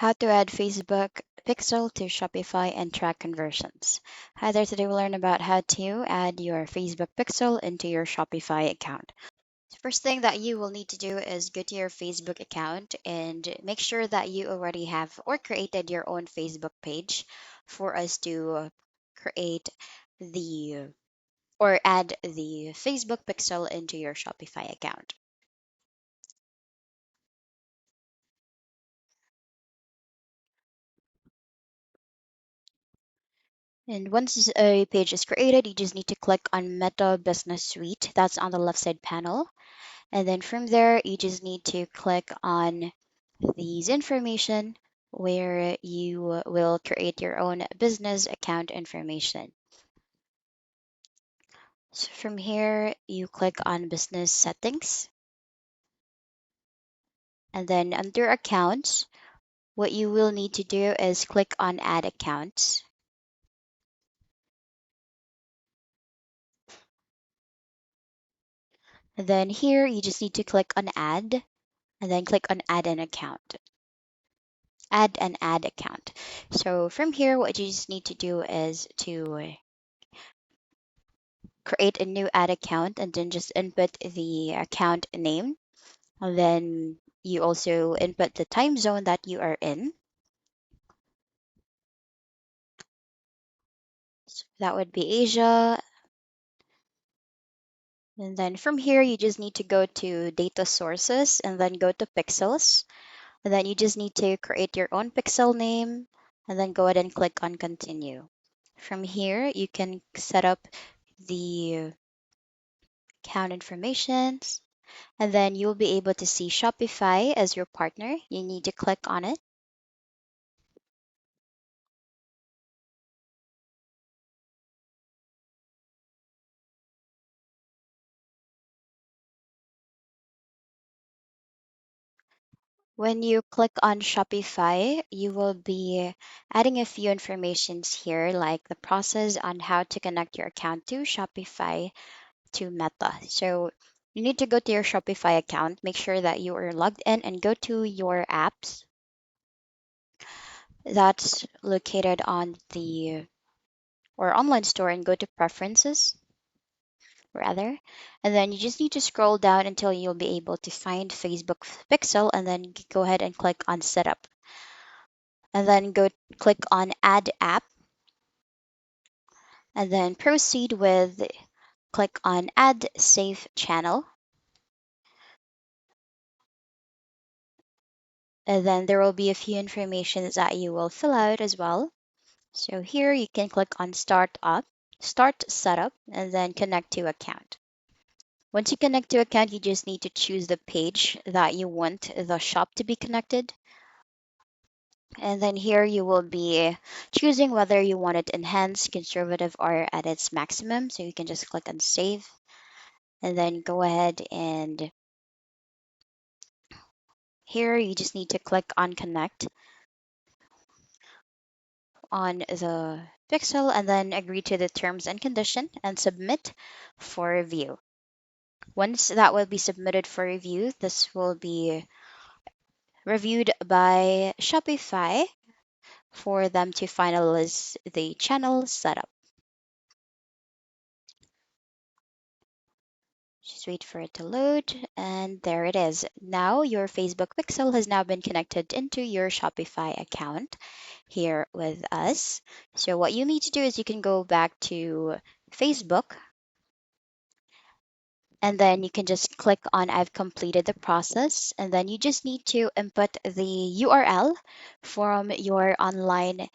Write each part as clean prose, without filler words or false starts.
How to add Facebook pixel to Shopify and track conversions. Hi there, today we'll learn about how to add your Facebook pixel into your Shopify account. First thing that you will need to do is go to your Facebook account and make sure that you already have or created your own Facebook page for us to create the or add the Facebook pixel into your Shopify account. And once a page is created, you just need to click on Meta Business Suite. That's on the left side panel. And then from there, you just need to click on these information where you will create your own business account information. So from here, you click on business settings. And then under accounts, what you will need to do is click on add accounts. And then here, you just need to click on add and then click on add an account. Add an ad account. So from here, what you just need to do is to create a new ad account and then just input the account name. And then you also input the time zone that you are in. So that would be Asia. And then from here, you just need to go to data sources and then go to pixels. And then you just need to create your own pixel name and then go ahead and click on continue. From here, you can set up the account informations, and then you'll be able to see Shopify as your partner. You need to click on it. When you click on Shopify, you will be adding a few informations here, like the process on how to connect your account to Shopify to Meta. So you need to go to your Shopify account, make sure that you are logged in, and go to your apps that's located on the or online store and go to preferences rather. And then you just need to scroll down until you'll be able to find Facebook Pixel and then go ahead and click on setup. And then go click on add app and then proceed with click on add save channel. And then there will be a few informations that you will fill out as well. So here you can click on start setup, and then connect to account. Once you connect to account, you just need to choose the page that you want the shop to be connected. And then here you will be choosing whether you want it enhanced, conservative, or at its maximum. So you can just click on save and then go ahead and here you just need to click on connect on the pixel and then agree to the terms and condition and submit for review. Once that will be submitted for review, this will be reviewed by Shopify for them to finalize the channel setup. Just wait for it to load, and there it is. Now your Facebook pixel has now been connected into your Shopify account here with us. So what you need to do is you can go back to Facebook, and then you can just click on I've completed the process, and then you just need to input the URL from your online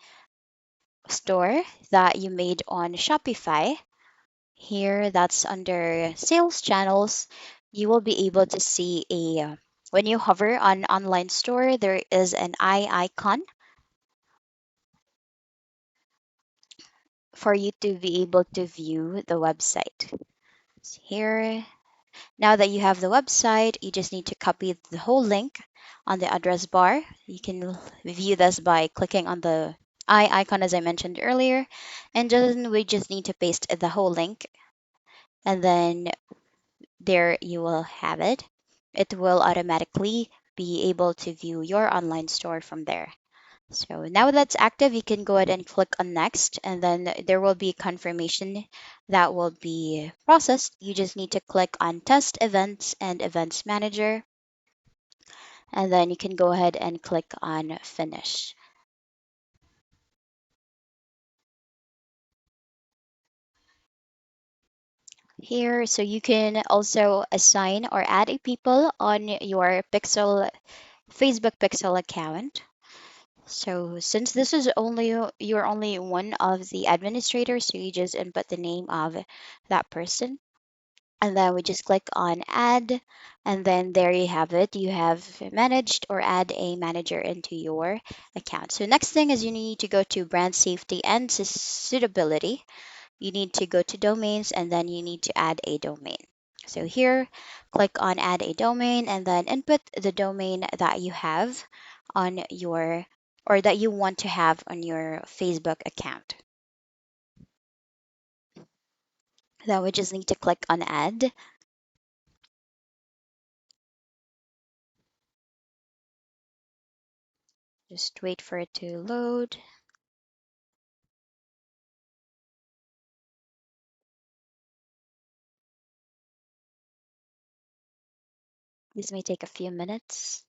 store that you made on Shopify. Here, that's under sales channels. You will be able to see when you hover on online store, there is an eye icon for you to be able to view the website. So here, now that you have the website, you just need to copy the whole link on the address bar. You can view this by clicking on the eye icon as I mentioned earlier, and then we just need to paste the whole link, and then there you will have it. It will automatically be able to view your online store from there. So now that's active, you can go ahead and click on next, and then there will be confirmation that will be processed. You just need to click on test events and events manager, and then you can go ahead and click on finish. Here, so you can also assign or add a people on your Pixel Facebook Pixel account. So since this is only you're only one of the administrators, so you just input the name of that person, and then we just click on add, and then there you have it. You have managed or add a manager into your account. So next thing is you need to go to brand safety and suitability. You need to go to domains, and then you need to add a domain. So here, click on add a domain, and then input the domain that you have on your or that you want to have on your Facebook account. Then we just need to click on add. Just wait for it to load. This may take a few minutes.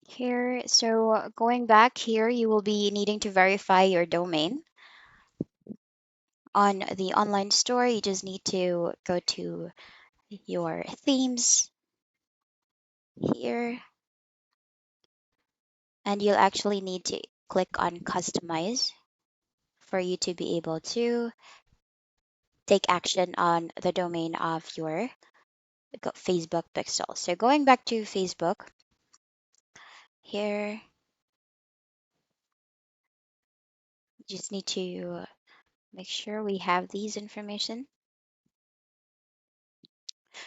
Here, so going back here, you will be needing to verify your domain. On the online store, you just need to go to your themes here, and you'll actually need to click on customize for you to be able to take action on the domain of your Facebook pixel. So going back to Facebook here, you just need to make sure we have these information.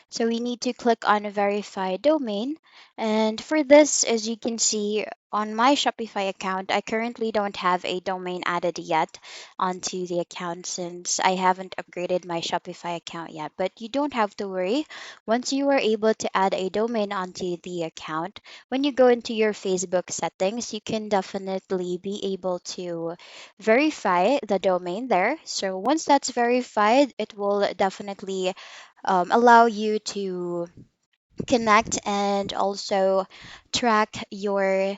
So we need to click on a verify domain. And for this, as you can see on my Shopify account, I currently don't have a domain added yet onto the account since I haven't upgraded my Shopify account yet. But you don't have to worry. Once you are able to add a domain onto the account, when you go into your Facebook settings, you can definitely be able to verify the domain there. So once that's verified, it will definitely allow you to connect and also track your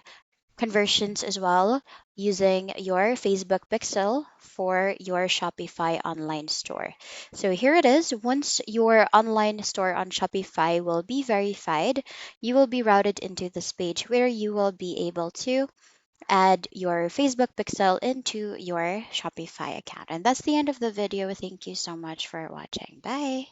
conversions as well using your Facebook pixel for your Shopify online store. So here it is. Once your online store on Shopify will be verified, you will be routed into this page where you will be able to add your Facebook pixel into your Shopify account. And that's the end of the video. Thank you so much for watching. Bye.